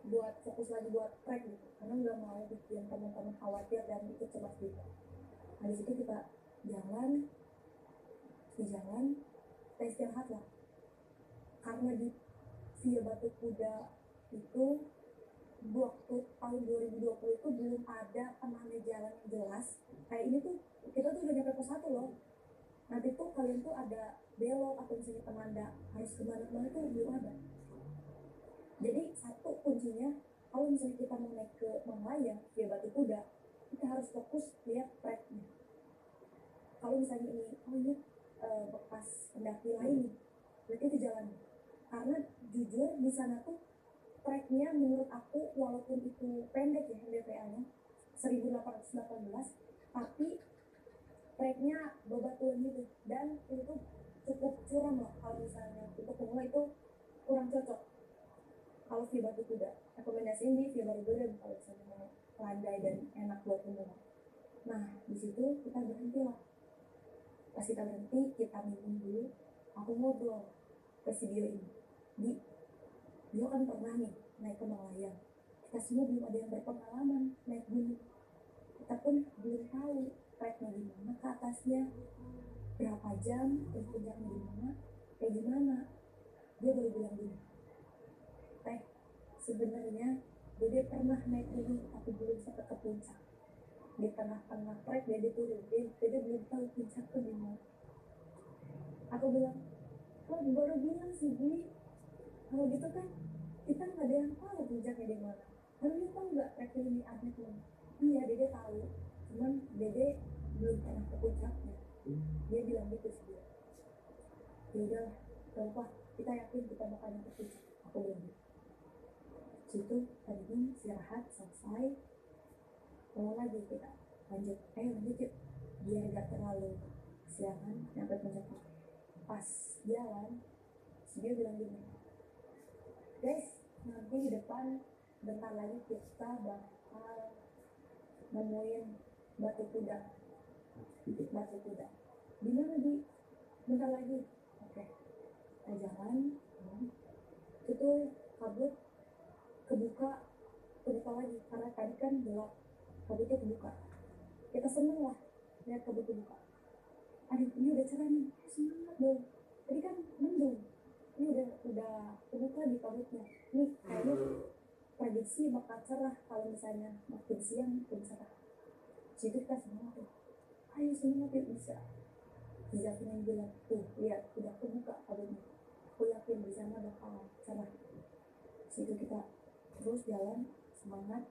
buat fokus lagi buat track gitu, karena nggak mau bikin teman-teman khawatir dan ikut cemas gitu. Nah di situ kita jalan, kita istirahat lah, karena di via Batu Kuda itu waktu tahun 2020 itu belum ada penanda jalan yang jelas kayak ini tuh. Kita tuh udah nyampe pos 1 loh, nanti tuh kalian tuh ada belok atau misalnya penanda harus kemana-mana tuh belum ada. Jadi satu kuncinya, kalau misalnya kita mau naik ke Mamaya via Batu Kuda, kita harus fokus lihat tracknya. Kalau misalnya ini bekas pendaki lain, berarti itu jalan. Karena jujur di sana tuh tracknya menurut aku walaupun itu pendek ya DPA-nya 1818, tapi tracknya bebatuan gitu dan itu cukup curam loh. Kalau misalnya untuk pemula itu kurang cocok. Kalau via Batu Kuda rekomendasiin di via Batu Kuda kalau misalnya mau landai dan enak buat pemula. Nah di situ kita berhenti lah. Pas kita berhenti, kita minum dulu, aku ngobrol ke si Dio ini. Dio kan pernah nih naik ke Malayang, kita semua belum ada yang berpengalaman naik gunung, kita pun belum tahu tracknya gimana, ke atasnya berapa jam, terus puncaknya gimana, kayak gimana. Dia baru bilang gini, sebenarnya Dede pernah naik gunung tapi belum sampai ke puncak. Di tengah-tengah trek Dede turun, Dede belum tahu puncaknya gimana. Aku bilang, lo baru bilang sih Bi, kalau gitu kan kita nggak ada yang tahu puncaknya di mana. Lalu dia tahu nggak trek ini ada tuh? Iya Dede tahu, cuman Dede belum pernah ke puncaknya. Dia bilang gitu sih dia. Ya udah, kenapa kita yakin kita bakal ke puncak? Aku bilang gitu. Situ tadi istirahat selesai, mau lagi kita lanjut, lanjut yuk, biar gak terlalu kesiangan nyampe puncak. Pas jalan, dia bilang gini, guys, nanti di depan bentar lagi kita bakal nemuin batu kuda, titik batu kuda. Di mana Di? Bentar lagi. Oke, kita jalan. Itu kabut kebuka lagi karena tadi kan gelap, kabutnya kebuka. Kita seneng lah lihat kabut kebuka. Aduh, ini udah cerah nih, semangat dong. Tadi kan mendung, ini udah kebuka di kabutnya. Nih kayaknya prediksi bakal cerah kalau misalnya makin siang makin cerah. Jadi kita semangat tuh, ayo semangat yuk bisa. Zafina bilang, tuh lihat udah kebuka kabutnya, aku yakin di sana bakal cerah. Situ kita terus jalan semangat.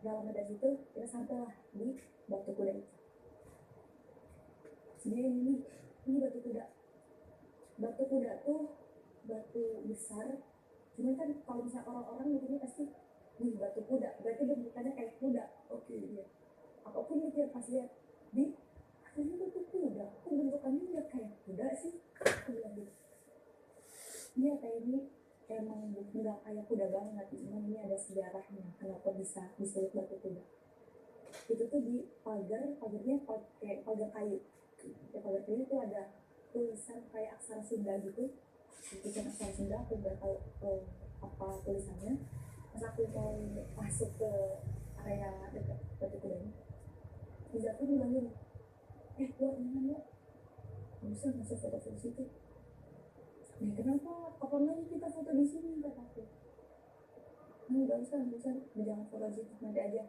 Dalam dari situ kita sampailah di Batu Kuda itu. Jadi ini Batu Kuda. Batu Kuda tuh batu besar, cuman kan kalau misalnya orang-orang mikirnya pasti nih batu kuda berarti bentukannya kayak kuda. Oke, iya. Apapun mikir pas lihat di ini batu kuda, kok bentukannya nggak kayak kuda sih? Aku bilang gitu. Iya kayak ini emang nggak kayak kuda banget, cuman ini ada sejarahnya kenapa bisa disebut batu kuda. Itu tuh di pagarnya kayak pagar kayu. Ya pagar kayu itu ada tulisan kayak aksara Sunda gitu. Tulisan aksara Sunda, aku nggak tahu apa tulisannya. Pas aku mau masuk ke area dekat batu kudanya, bisa aku bilang gini, keluar mana ya? Nggak usah foto-foto situ. Nih kenapa? Apa lagi kita foto di sini kata aku. Nggak usah, jangan foto di situ, nanti aja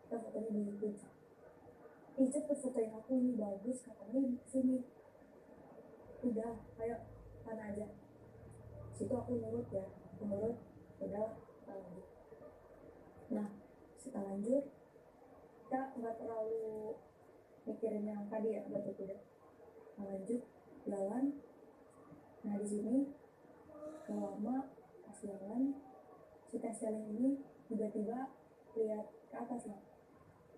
kita fotonya di puncak. Cepet fotoin aku, ini bagus katanya di sini. Udah, ayo sana aja. Situ aku nurut ya, udah lanjut. Nah setelah lanjut kita nggak terlalu mikirin yang tadi ya batu kuda. Lanjut jalan. Nah di sini lama pas jalan si Teselin ini tiba-tiba lihat ke atas lah.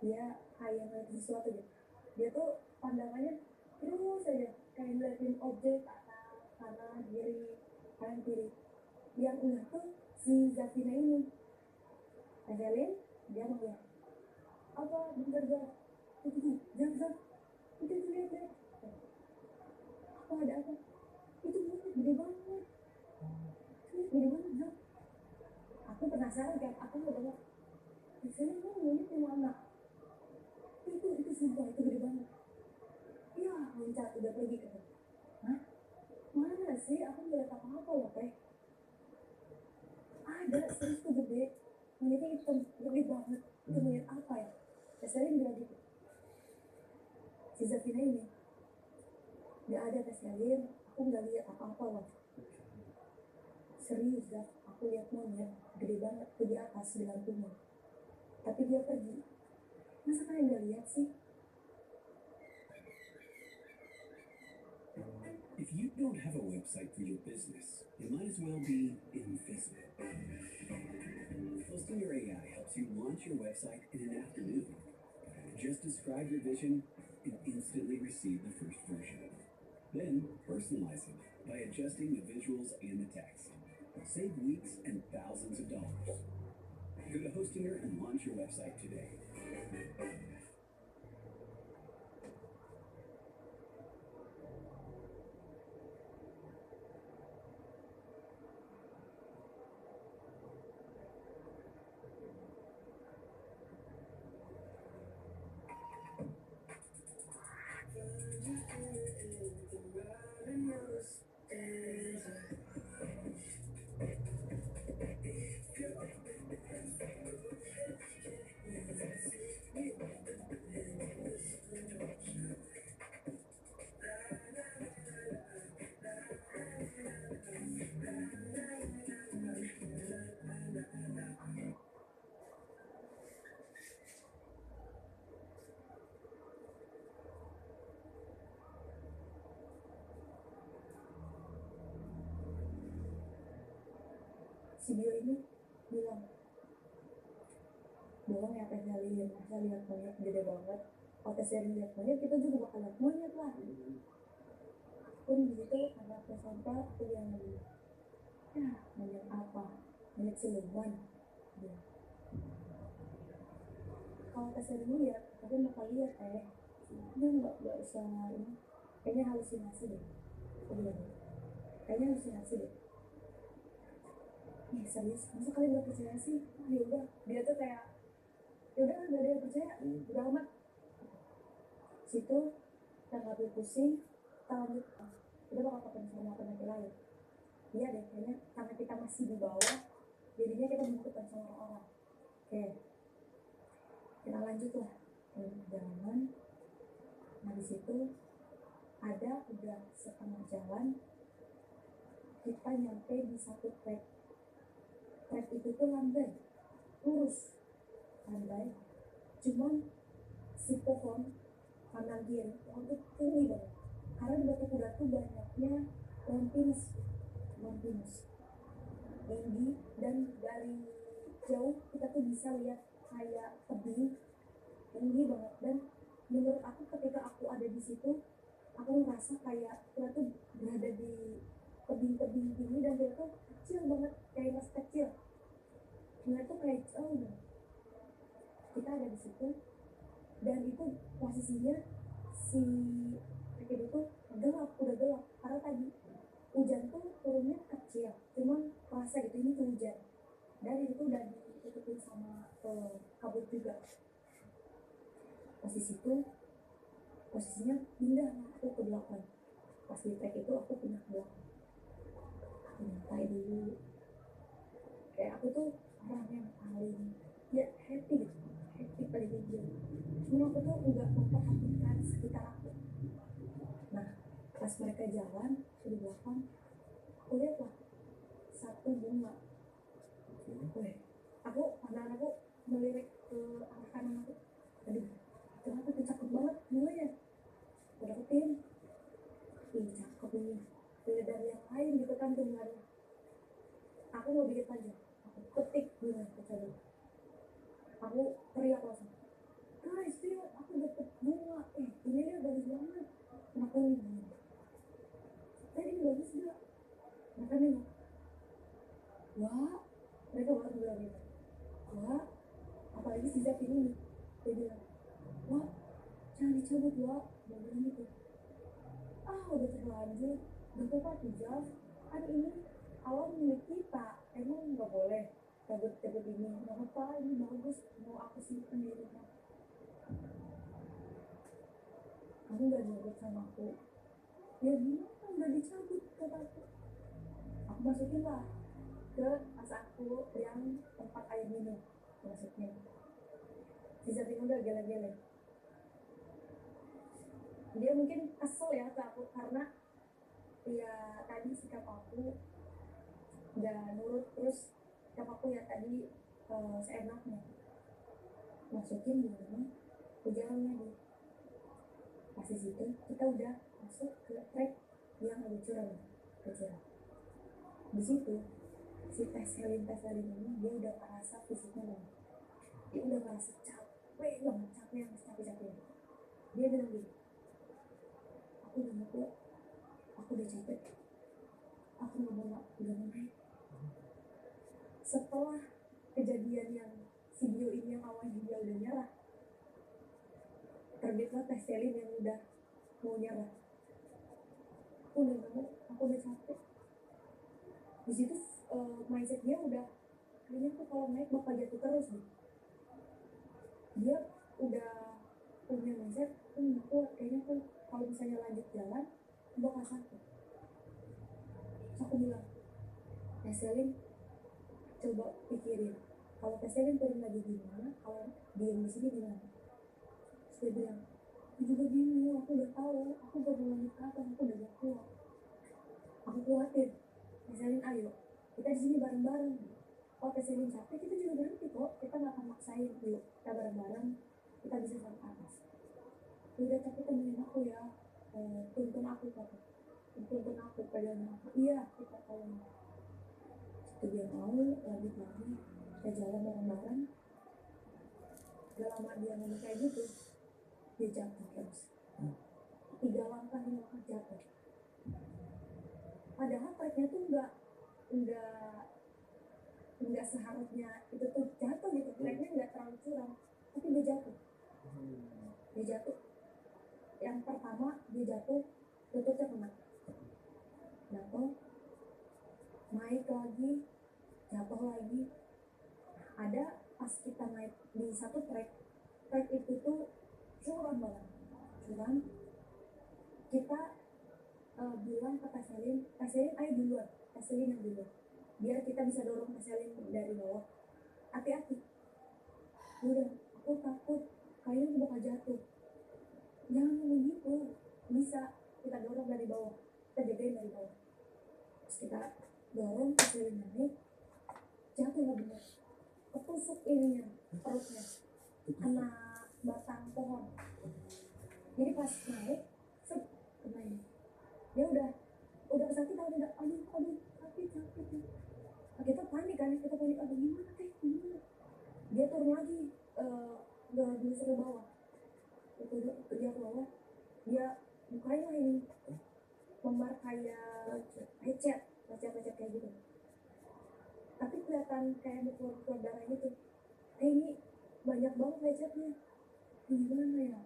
Dia kayak ngeliat sesuatu gitu. Dia tuh pandangannya terus aja kayak ngeliatin objek atas, kanan, kiri, kanan kiri. Yang enggak tuh si Zafina ini. Teselin dia ngeliat apa bentar itu jangan itu lihat apa ada apa itu gede banget Zaf. Aku penasaran penasaran kan, aku mau banget biasanya emang monyet punya anak, itu sumpah itu gede banget. Iya, loncat udah pergi kan. Hah? Mana sih? Aku nggak lihat apa-apa loh, Teh. Ada, serius tuh gede. Monyetnya hitam, gede banget. Itu monyet apa ya? Saya bilang gitu. Si Zafina ini, nggak ada tes alien, aku nggak lihat apa-apa loh. Serius, Zaf. Aku lihat monyet, gede banget, tuh di atas, di lantungnya. Tapi dia pergi. Masa kalian nggak lihat sih? If you don't have a website for your business, it might as well be invisible. Hosting Your AI helps you launch your website in an afternoon. Just describe your vision and instantly receive the first version. Then personalize it by adjusting the visuals and the text. Save weeks and thousands of dollars. Go to Hostinger and launch your website today. Si Bio ini bilang, bohong ya tes alien, masa lihat monyet gede banget. Kalau tes alien lihat monyet, kita juga bakal lihat monyet lah. Pun begitu, karena aku sampai, aku bilang lagi, ya monyet apa? Monyet siluman. Ya. Kalau tes alien lihat, aku bakal lihat ini nggak usah ini, kayaknya halusinasi deh. Aku bilang, kayaknya halusinasi deh. Ih serius, masa kalian gak percaya sih? Ah yaudah, dia tuh kayak yaudah gak ada yang percaya, udah amat. Situ kita gak boleh pusing, kita lanjut. Kita bakal ketemu sama peneliti lain. Iya deh, kayaknya karena kita masih di bawah, jadinya kita belum ketemu sama orang-orang. Oke, kita lanjut lah ke perjalanan. Nah di situ ada udah setengah jalan, kita nyampe di satu trek. Trek itu tuh landai, lurus, landai. Cuman si pohon kanan kiri itu tinggi banget. Karena di Batu Kuda tuh banyaknya pohon pinus tinggi, dan dari jauh kita tuh bisa lihat kayak tebing tinggi banget. Dan menurut aku ketika aku ada di situ, aku ngerasa kayak kita tuh berada di tebing-tebing tinggi dan dia tuh kecil banget, kayak mas kecil. Dia tuh kayak jauh banget. Kita ada di situ dan itu posisinya si kayak itu gelap, udah gelap karena tadi hujan tuh turunnya kecil, cuman kerasa gitu ini tuh hujan. Dan itu udah ditutupin sama kabut juga. Posisinya pindah aku ke belakang. Pas di trek itu aku pindah ke belakang, aku nyantai dulu. Kayak aku tuh orang yang paling ya happy gitu, happy paling dia. Cuma aku tuh nggak memperhatikan sekitar aku. Nah pas mereka jalan di belakang, aku lihat lah satu bunga. Weh, pandangan aku melirik ke arah kanan aku. Aduh, ternyata tuh cakep banget bunganya. Aku deketin, ih cakep ini, beda dari yang lain gitu kan bunganya. Aku mau bikin panjang, aku petik bunga kecil. Aku teriak langsung, guys lihat aku dapet bunga, ini dia bagus banget. Kenapa ini bunga? Ini bagus gak? Mereka nengok, wah, mereka baru bilang gitu, wah, apalagi si Zak ini, dia bilang, wah, jangan dicabut wah, bagus gitu. Udah terlanjur, gak apa-apa tuh Zak, kan ini alam milik kita, emang gak boleh. cabut ini nggak apa, ini bagus, mau aku simpen di rumah. Kamu nggak nurut sama aku, ya gimana, udah dicabut kataku. Aku masukin lah ke tas aku yang tempat air minum, masukin. Di samping udah geleng-geleng. Dia mungkin kesel ya ke aku karena ya tadi sikap aku nggak nurut, terus sikap aku ya tadi seenaknya masukin di rumah. Aku jalan lagi, pas di situ kita udah masuk ke trek yang lebih curam kecil. Di situ si tes Helin ini dia udah merasa fisiknya banget, dia udah merasa capek banget, capek. Dia bilang gini, aku udah mau pulang, aku udah capek, aku nggak mau naik. Setelah kejadian yang video ini yang awalnya dia udah nyerah, terbitlah tes Helin yang udah mau nyerah. Aku udah mau, aku udah capek. Di situ mindset dia udah kayaknya tuh kalau naik bakal jatuh terus nih. Dia udah punya mindset, aku kayaknya tuh kalau misalnya lanjut jalan aku bakal sakit. Terus aku bilang, Selin, coba pikirin kalau Selin turun lagi gimana, kalau diem di sini gimana. Terus dia bilang, aku juga bingung, aku udah tahu, aku baru lanjut ke atas, aku udah gak kuat, aku khawatir. Selin, ayo kita di sini bareng-bareng. Kalau Selin capek, kita juga berhenti kok, kita gak akan maksain. Yuk kita bareng-bareng, kita bisa sampai atas. Udah, tapi temenin aku ya, tuntun aku kata, tuntun aku, pegang aku. Iya, kita tolong. Itu dia mau lanjut lagi, kita jalan bareng-bareng. Gak lama dia ngomong kayak gitu, dia jatuh terus. 3 langkah jatuh. Padahal treknya tuh nggak seharusnya itu tuh jatuh gitu, treknya nggak terlalu curam, tapi dia jatuh. Yang pertama dia jatuh, lututnya kena, jatuh, naik lagi, jatuh lagi. Ada pas kita naik di satu trek itu tuh curam banget, kita bilang ke Selin ayo duluan, Selin yang duluan, biar kita bisa dorong Selin dari bawah. Hati-hati, udah, aku takut kayaknya aku bakal jatuh. Jangan ngomong gitu, bisa kita dorong dari bawah, kita jagain dari bawah. Terus kita dorong Selin naik, jatuh nggak bener, ketusuk ininya, perutnya kena batang pohon. Jadi pas naik, kena ini. Dia udah kesakitan, udah aduh sakit. Kita panik kan, aduh gimana. Dia turun lagi, gelusur ke bawah. Dia ke bawah, dia mukanya ini memar kayak lecet kayak gitu. Tapi kelihatan kayak keluar darah gitu. Ini banyak banget lecetnya. Gimana ya?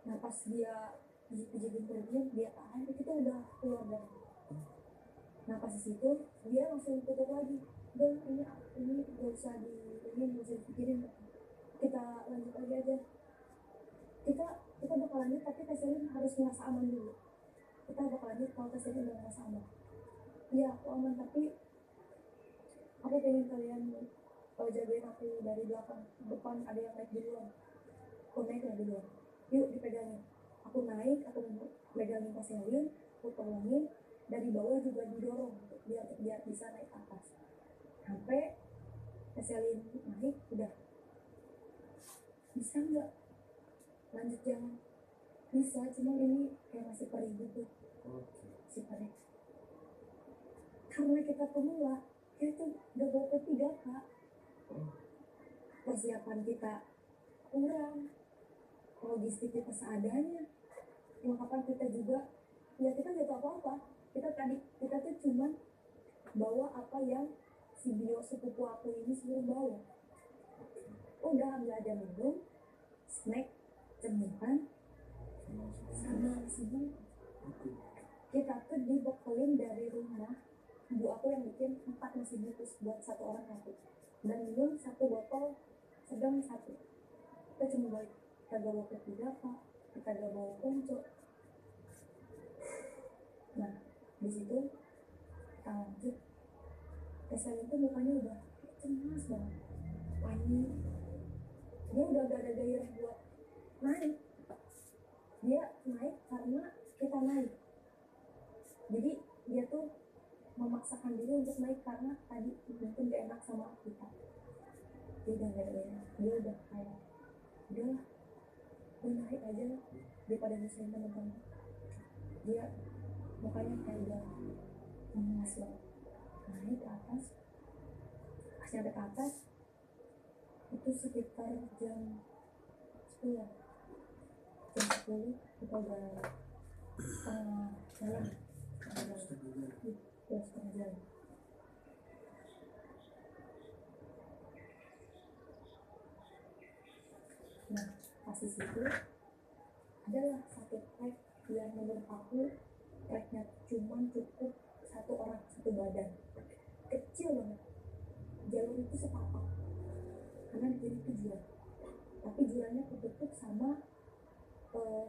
Nah pas dia pijitin perutnya, dia tahan, itu udah keluar darah. Nah pas di situ dia langsung tutup lagi. Udah, ini gak usah dipikirin, kita lanjut lagi aja. Kita bakal lanjut, tapi Selin harus ngerasa aman dulu. Kita bakal lanjut kalau Selin udah ngerasa aman. Iya aku aman, tapi aku pengen kalian jagain aku dari belakang. Depan ada yang naik duluan, aku naik lagi duluan, yuk dipegangin. Aku naik, aku megangin Selin, aku tolongin. Dari bawah juga didorong biar bisa naik atas. Sampai Selin naik, udah bisa nggak lanjut jalan? Bisa, cuma ini kayak masih perih gitu. Masih perih. Karena kita pemula, kita udah bawa P3K, persiapan kita kurang, logistik kita seadanya, perlengkapan kita juga ya kita nggak tahu apa-apa. Kita tuh cuma bawa apa yang si bio sepupu aku ini suruh bawa. Udah ambil aja minum, snack, cemilan, sama nasi bungkus. Kita tuh dibekelin dari rumah ibu aku yang bikin 4 nasi bungkus buat 1 orang aku. dan minum satu botol sedang satu. Kita cuma balik, kita gak bawa ketiga pak, kita gak bawa ponco. Nah di situ kita lanjut. Kesan itu mukanya udah cemas banget, panik. Dia udah gak ada gairah buat naik. Dia naik karena kita naik. Jadi dia tuh memaksakan diri untuk naik karena tadi mungkin gak enak sama kita. Dia udah gak ada gairah. Dia udah kayak udahlah, gue naik aja lah daripada nyusahin teman-teman. Dia mukanya kayak udah memuas banget. Naik ke atas. Pas nyampe ke atas itu sekitar jam 10. Jam 10 kita udah jalan. Setengah jalan. Nah pas di situ adalah satu trek yang menurut aku treknya cuma cukup satu orang, satu badan, kecil banget. Jalur itu setapak kanan kiri itu jurang, tapi jurangnya ketutup sama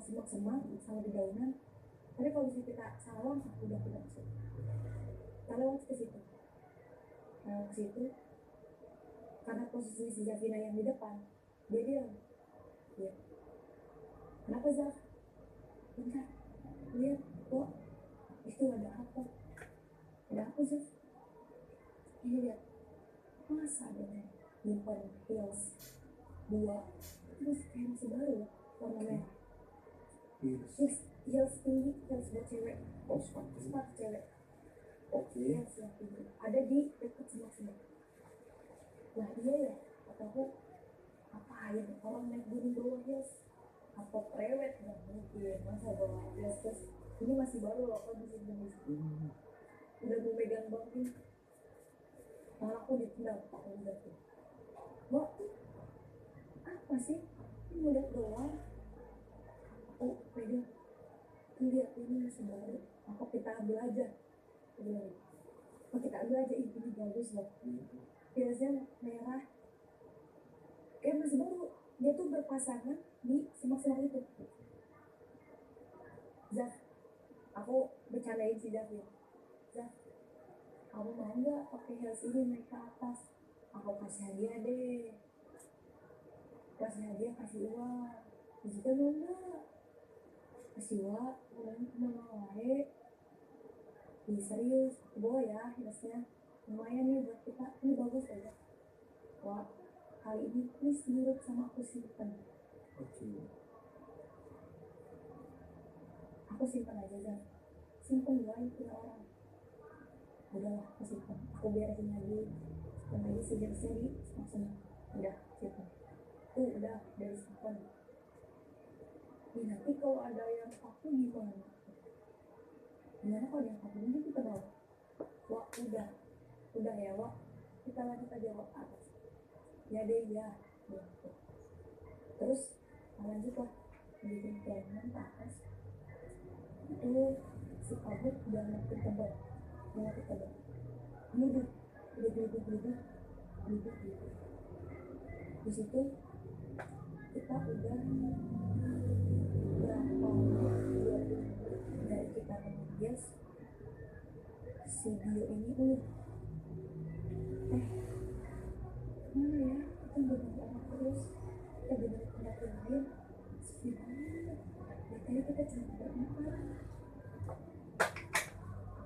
semak-semak sama dedaunan. Tapi kalau misalnya kita salah langkah udah tidak masuk. Kita lewat ke situ, karena posisi si Zavina yang di depan, dia bilang, ya, kenapa Zav? Bentar, lihat, kok itu ada apa? Ada apa Zav? Ini lihat, masa ada nyimpan heels 2, terus kayak masih baru ya, warna merah. Heels tinggi, heels buat cewek. Oh, sepatu. Sepatu cewek. Oke. Heels yang tinggi. Ada di dekat semak-semak. Nah iya ya, kataku ngapain orang naik gunung bawa heels? Apa prewed? Nggak mungkin, masa bawa heels? Terus ini masih baru loh kondisi jenis. Udah mau megang banget. Malah aku ditinggal pakai udah tuh. Wah, apa sih? Ini udah doang. Aku pegang. Lihat ini masih baru. Apa kita ambil aja? Aku bilang, oh kita ambil aja, ini bagus loh. Heelsnya merah. Kayak masih baru. Dia tuh berpasangan di semak-semak itu. Zaf, aku bercandain si Zaf ya. Zaf, kamu mau nggak pakai heels ini naik ke atas? Aku kasih hadiah deh. Kasih hadiah, kasih uang. Di situ mau nggak? Kasih uang, uang kemana wae? Ini serius, aku bawa ya heelsnya. Lumayan nih buat kita, ini bagus aja. Wah, kali ini please nurut sama aku simpen. Oke. Aku simpen aja Zaf. Simpen gua punya orang. Udahlah, aku simpen. Aku beresin lagi. Simpen lagi si heelsnya di semak-semak. Udah, simpen. Tuh, udah, dari simpen. Nih, nanti kalau ada yang aku gimana? Gimana kalau ada yang aku ini kita bawa? Wah, udah ya, Wak. Kita lanjut aja Wak atas. Ya deh, ya. Gitu. Terus lanjut lah di jalan ke atas. Itu si kabut udah makin tebal. Duduk. Di situ kita udah berapa 20 menit dari kita kemudian si Bio ini mana ya, kita bener-bener anak terus, kita bener-bener pendaki lain sepi banget. Tadi kita cuma berempat.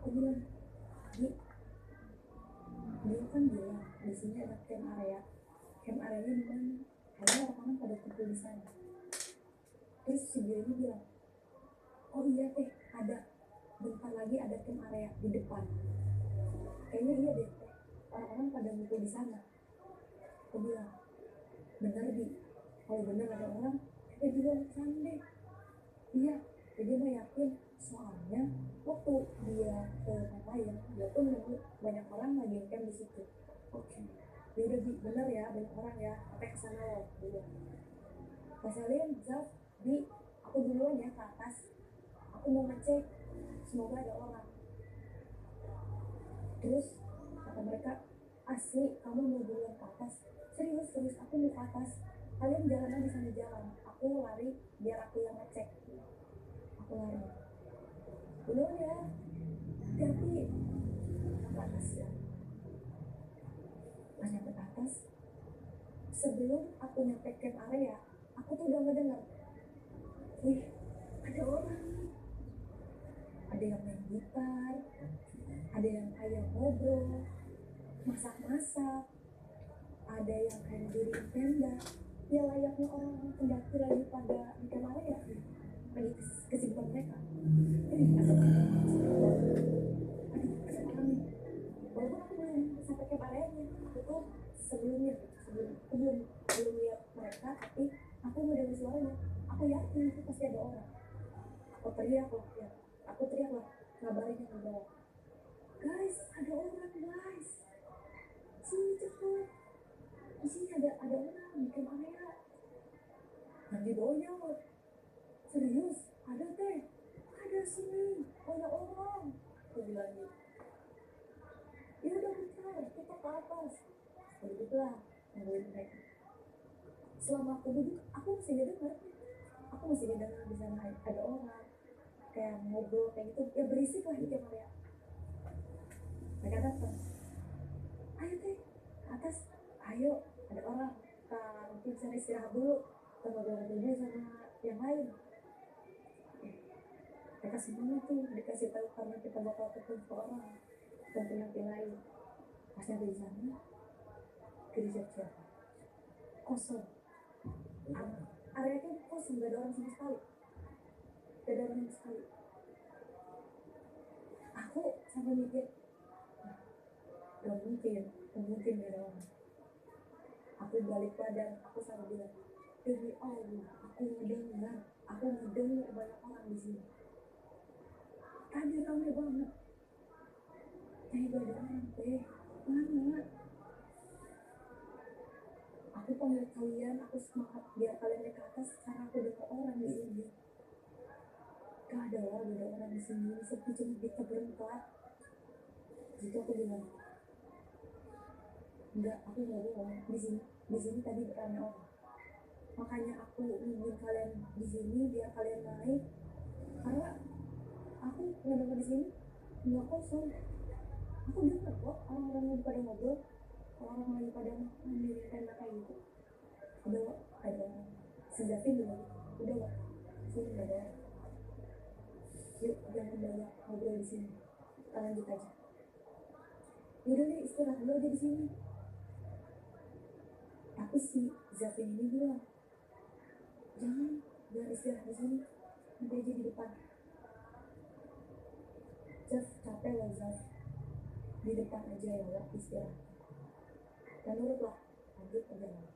Aku bilang, dia kan bilang di sini ada camp area. Camp areanya di mana? Karena orang-orang pada kumpul di sana. Terus si dia ini bilang, oh iya teh, ada bentar lagi ada camp area di depan. Kayaknya iya deh teh, orang-orang pada ngumpul di sana. Aku bilang, bener Bi, kalau bener ada orang, kita juga kesana deh. Iya, jadi mah yakin, soalnya waktu dia ke Papaya, dia pun nemu banyak orang lagi camp di situ. Oke, yaudah Bi, bener ya, banyak orang ya, sampai kesana loh. Pas kalian Zaf, Bi, aku duluan ya ke atas. Aku mau ngecek, semoga ada orang. Terus kata mereka, asli kamu mau duluan ke atas, serius aku mau ke atas, kalian jalan aja sambil jalan, aku lari biar aku yang ngecek, aku lari duluan ya, hati-hati ke atas ya. Pas nyampe ke atas, sebelum aku nyampe camp area, aku tuh udah ngedenger, wih ada orang nih, ada yang main gitar, ada yang kayak ngobrol, masak-masak, ada yang kayak diriin tenda, ya layaknya orang pendaki lagi pada di camp area, lagi kesibukan mereka. Ada orang nih, walaupun aku belum sampai camp areanya, aku tuh sebelum aku belum lihat mereka, tapi aku mendengar suaranya, aku yakin itu pasti ada orang. Aku teriak lah, ngabarin yang di bawah, guys ada orang guys, sini cepet, di sini ada orang di camp area. Dan di bawah nyaut, serius ada teh, ada sini banyak orang, aku bilang gitu. Ya udah bentar, kita ke atas. Begitulah nungguin mereka. Selama aku duduk, aku masih dengar di sana ada orang kayak ngobrol kayak gitu, ya berisik lah di camp area. Mereka datang, ayo teh ke atas, ayo ada orang, mungkin bisa istirahat dulu, kita ngobrol dulu sama yang lain. Mereka semua tuh dikasih tahu karena kita bakal ketemu orang dan penanti lain. Pas nyampe di sana, siap-siap kosong, areanya kosong, gak ada orang sama sekali, Aku sampai mikir, gak mungkin gak ada orang. Aku balik badan, aku sampai bilang, demi Allah, aku ngedengar banyak orang di sini. Tadi rame banget, tapi gak ada orang teh, mana? Aku panggil kalian, aku semangat biar kalian naik ke atas karena aku dengar orang di sini. Gak ada orang di sini, sepi cuma kita berempat. Jadi aku bilang, enggak, aku nggak bohong, di sini tadi rame orang. Makanya aku nungguin kalian di sini biar kalian naik, karena aku nggak di sini nggak kosong. Aku dengar kok orang-orang lagi pada ngobrol, orang lagi pada makan di tenda kayak gitu. Ada sejatin dulu, udah gak sini nggak ada. Yuk jangan banyak ngobrol di sini, kita lanjut aja. Yaudah deh, istirahat dulu aja di sini. Tapi si Zafin ini bilang, jangan istirahat di sini, nanti aja di depan. Zaf, capek lah Zaf, di depan aja ya istirahat. Dan nurutlah, lanjut perjalanan.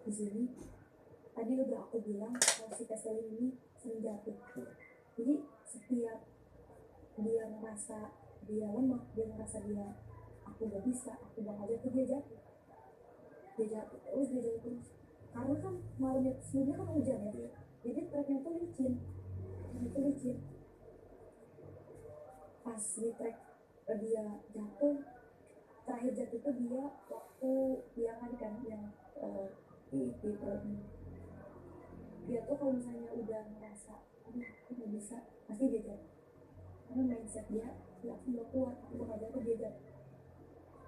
Di sini tadi udah aku bilang kalau si Keselin ini sering jatuh. Jadi setiap dia ngerasa dia lemah, dia ngerasa aku gak bisa, aku bakal jatuh, dia jatuh terus. Karena kan malamnya sebelumnya kan hujan ya, jadi treknya tuh licin. Pas di trek dia jatuh, terakhir jatuh tuh dia waktu dia kan yang di perutnya. Dia tuh kalau misalnya udah ngerasa aku gak bisa, pasti dia jatuh. Karena mindset dia aku gak kuat, aku bakal jatuh, dia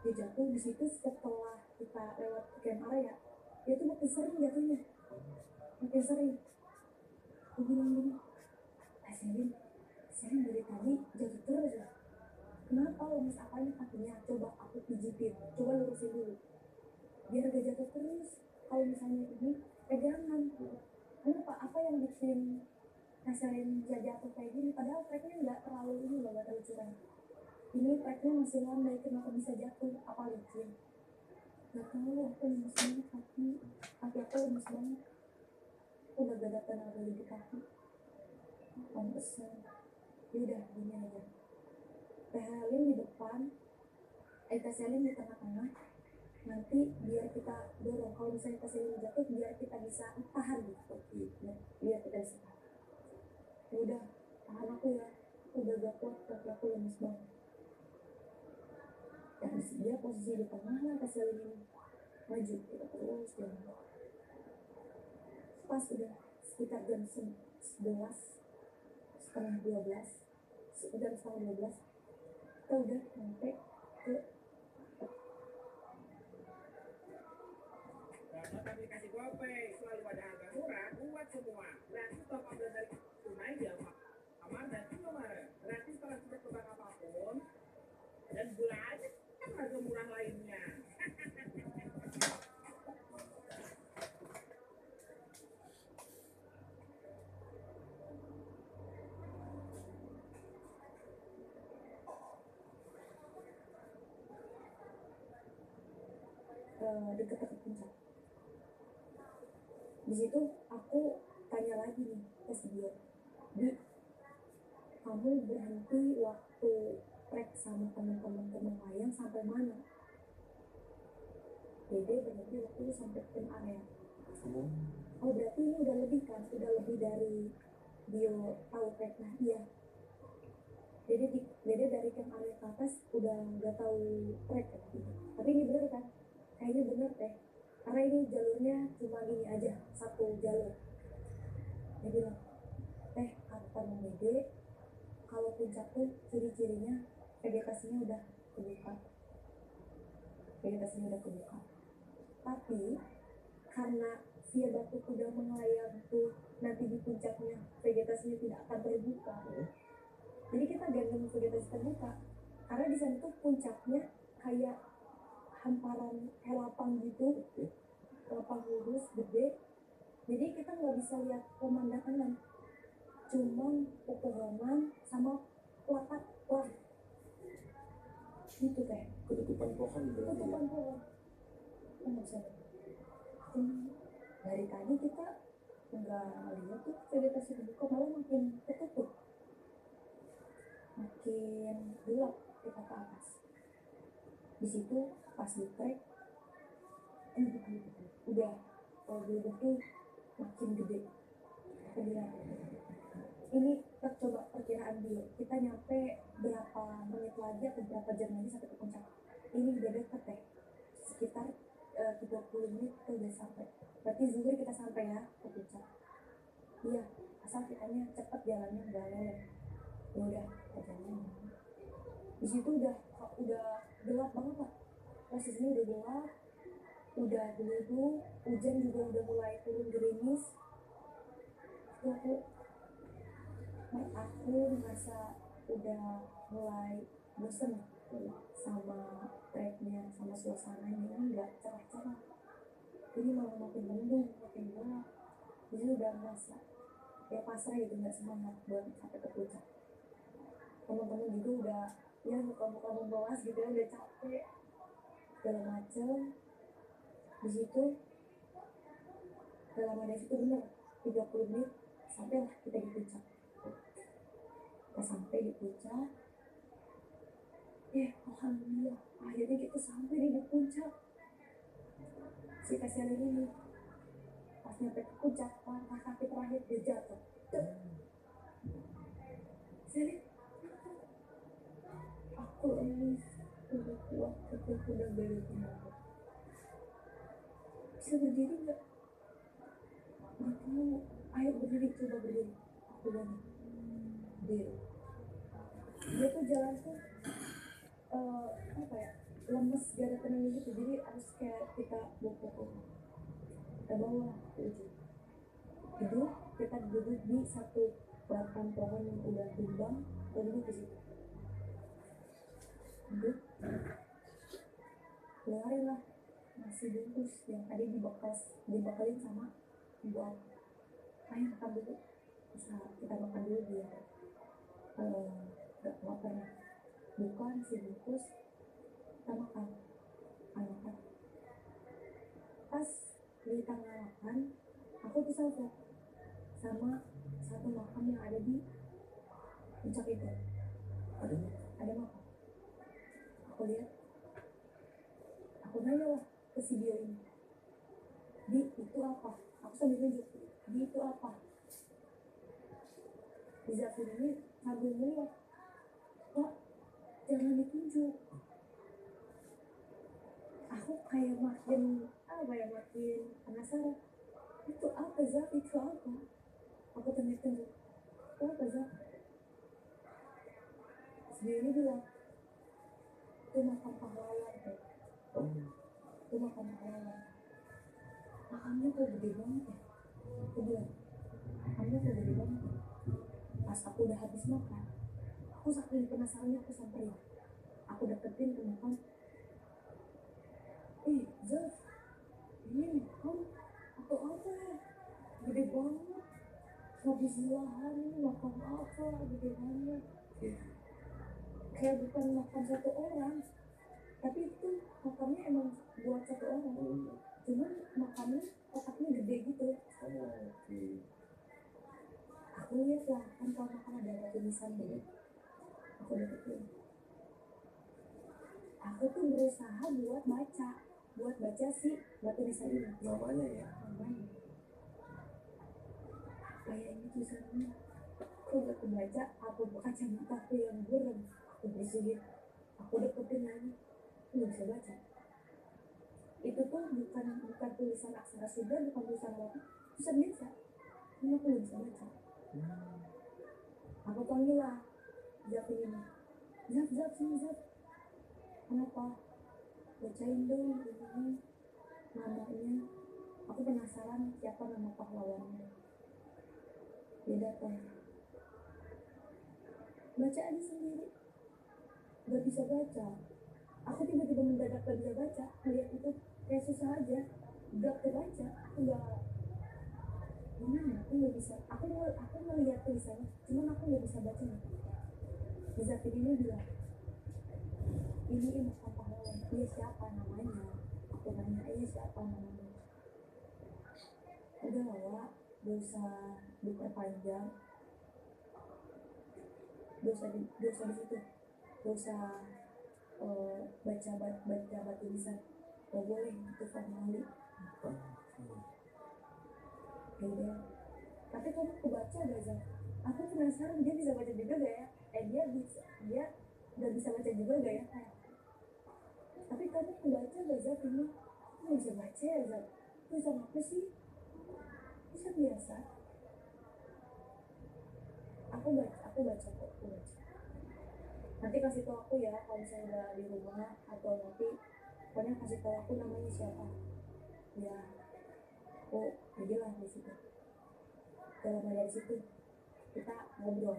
jatuh di situ. Setelah kita lewat camp area, dia tuh makin sering jatuhnya, aku bilang gini, Selin dari tadi jatuh terus ya, kenapa lemes apanya kakinya, coba aku pijitin, coba lurusin dulu biar gak jatuh terus. Kalau misalnya ini pegangan, kenapa, apa yang bikin Selin jatuh kayak gini, padahal treknya gak terlalu curam, ini treknya masih landai, kenapa bisa jatuh, apa licin? Gak tahu, aku lemes banget, kaki aku lemes banget, aku udah gak ada tenaga di kaki. Pantesan. Yaudah gini aja, Selin di depan, Selin di tengah-tengah, nanti biar kita dorong. Kalau misalnya Selin jatuh, biar kita bisa tahan gitu, biar kita bisa tahan. Udah tahan aku ya, aku udah gak kuat, tapi aku lemes banget. dan dia posisi di tengah lah pas ini maju gitu terus dan pas udah sekitar jam 11 setengah 12 jam setengah 12 kita udah sampai ke Download aplikasi GoPay selalu ada harga murah buat semua. Gratis top up dari tunai di Alfamart dan Indomaret. Gratis transfer ke bank apapun dan bulan kan harga murah lainnya. dekat puncak. Di situ aku tanya lagi nih ke dia, di kamu berhenti waktu trek sama teman-teman layang sampai mana? Dede berhenti waktu itu sampai tim area. Oh berarti ini udah lebih kan? Udah lebih dari Dio tahu treknya dia. Dede dari tim area ke atas udah nggak tahu trek gitu. Tapi ini bener kan? Kayaknya bener teh. Karena ini jalurnya cuma ini aja, satu jalur. Dia bilang, teh kata Dede, kalau puncak tuh ciri-cirinya vegetasinya udah kebuka. Tapi karena via Batu Kuda melayang tuh nanti di puncaknya vegetasinya tidak akan terbuka. Jadi kita gandeng vegetasi terbuka. Karena di sana tuh puncaknya kayak hamparan lapang gitu, lapang lurus gede. Jadi kita nggak bisa lihat pemandangan, cuman pepohonan sama lapak lah gitu kayak Ketutupan pohon berarti ya? pohon. Nggak bisa. Dari tadi kita nggak lihat tuh vegetasi terbuka, malah makin tertutup, makin gelap kita ke atas. Di situ pas di trek udah gelap tuh makin gede. Aku bilang ini kita coba perkiraan dulu, kita nyampe berapa menit lagi atau berapa jam lagi sampai ke puncak. Ini udah deket ya, sekitar 30 menit kita udah sampai. Berarti zuhur kita sampai ya ke puncak. Iya, asal kitanya cepet jalannya, nggak leleh. Ya udah kita jalan. Di situ udah gelap banget lah, posisinya udah gelap, udah belu, hujan juga udah mulai turun gerimis. Aku merasa udah mulai bosen sama treknya, sama suasananya ini nggak cerah-cerah. Ini malah makin mendung, makin gelap. Jadi udah merasa ya pasrah gitu, nggak semangat buat sampai ke puncak. Teman-teman juga udah ya muka-muka membawas gitu ya, udah capek segala macem. Di situ dalam ada situ bener 30 menit sampailah kita di puncak. Kita sampai di puncak, alhamdulillah akhirnya kita sampai di puncak. Si kasihan ini pas nyampe ke puncak, langkah kaki terakhir dia jatuh. Jadi aku ini udah kuat, tapi aku udah balikin aku. Bisa berdiri nggak? Nggak tahu. Ayo berdiri, coba berdiri. Aku bilang berdiri. Dia tuh jalan tuh lemes, gak ada tenang gitu. Jadi harus kayak kita bokok ke bawah ke ujung. Duduk, kita duduk di satu batang pohon yang udah tumbang, duduk di situ. Duduk, keluarin lah nasi bungkus yang tadi dibekalin sama ibu aku. Ayo makan dulu, bisa kita makan dulu biar gak lapar. Buka nasi bungkus, kita makan. Pas di tengah makan, aku bisa lihat sama satu makam yang ada di puncak itu. Ada makam. Aku lihat, aku nanya lah ke si dia ini, di itu apa? Aku sambil nunjuk, di itu apa? Di Zafir ini sambil melihat, Pak, jangan ditunjuk. aku kayak makin penasaran, itu apa Zak, itu apa, aku tanya-tanya itu apa Zak. Dia ini bilang itu makam pahlawan Teh. Itu makam pahlawan, makamnya kok gede banget ya. Aku bilang makamnya kok gede banget ya. Pas aku udah habis makan, aku saking penasarannya aku samperin, aku deketin ke makam. Zaf, ini makam atau apa ya, gede banget, habis lahan ini makam apa, gede banget. Kayak bukan makam satu orang, tapi itu makamnya emang buat satu orang, cuman makamnya kotaknya gede gitu. Aku lihat lah, kan kalau makam ada tulisan gitu, aku deketin. Aku tuh berusaha buat baca sih batu nisan ini Namanya ya. namanya apa ya ini tulisannya. Aku gak kebaca, aku kaca mataku yang buram, aku bersihin, aku deketin lagi, aku gak bisa baca. Itu tuh bukan tulisan aksara Sunda, bukan tulisan apa, tulisan biasa, ini aku gak bisa baca. Aku panggil lah Zaf ini, Zaf sini Zaf, kenapa, bacain dong ini namanya, aku penasaran siapa nama pahlawannya. Dia datang, baca aja sendiri, gak bisa baca. Aku tiba-tiba mendadak gak bisa baca, melihat itu kayak susah aja, gak kebaca, aku gak gimana, aku gak bisa, aku ngeliat tulisannya, cuman aku gak bisa baca. Zaf ini bilang, ini makam pahlawan, iya siapa namanya, aku nanya iya siapa namanya. Udah lah, gak usah diperpanjang, gak usah di situ, gak usah baca tulisan, gak boleh, itu formalin. Udah, tapi kamu kebaca gak Zak? Aku penasaran dia bisa baca juga gak ya? Dia gak bisa baca juga gak ya? Tapi kamu kebaca gak Zak ini? Aku gak bisa baca ya Zak, tulisan apa sih? Tulisan biasa. Aku baca kok. Nanti kasih tau aku ya kalau misalnya udah di rumah, atau nanti pokoknya kasih tau aku namanya siapa ya. Aku aja lah di situ. Kalau dari situ kita ngobrol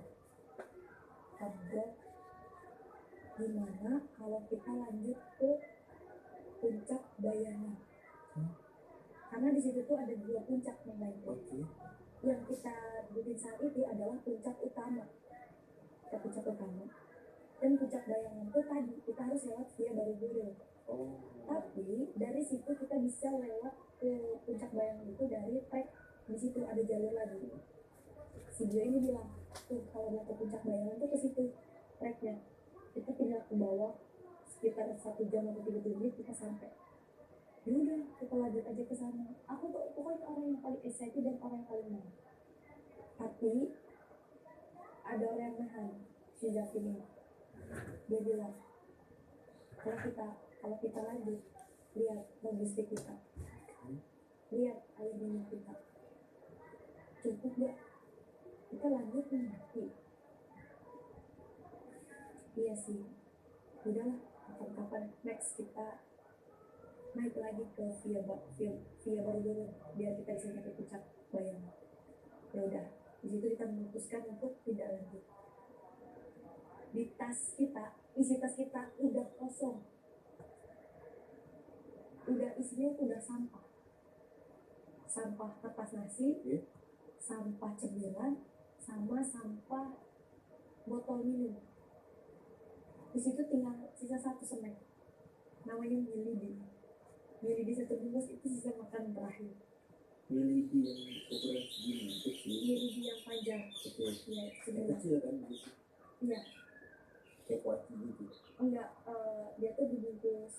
gimana kalau kita lanjut ke puncak Bayangan. Karena di situ tuh ada 2 puncak yang lain. Yang kita bikin saat itu adalah puncak utama. Dan puncak Bayangan tuh tadi kita harus lewat via Borobudur. Tapi dari situ kita bisa lewat ke puncak Bayangan itu dari trek, di situ ada jalur lagi. Si Gio ini bilang, tuh kalau mau ke puncak Bayangan tuh ke situ treknya. Kita tinggal ke bawah sekitar 1 jam atau 30 menit kita sampai. Yaudah, kita lanjut aja ke sana. Aku tuh pokoknya orang yang paling excited dan orang yang paling mau. Tapi ada orang yang nahan, si Zaf ini. Dia bilang, kalau kita lanjut, lihat logistik kita, lihat air minum kita, cukup gak? Kita lanjut nih mati. Iya sih, udahlah, kapan-kapan next kita naik lagi ke via Borobudur biar kita bisa sampai puncak Bayangan. Ya udah, di situ kita memutuskan untuk tidak lanjut. Isi tas kita udah kosong, isinya udah sampah kertas nasi, sampah cemilan, sama sampah botol minum. Di situ tinggal sisa 1 semek, namanya Milidi 1 bungkus, itu sisa makan terakhir. Milidi yang ukuran segini kecil. Milidi yang panjang. Iya, Kecil kan? Iya. Kayak kuaci gitu. Enggak, dia tuh dibungkus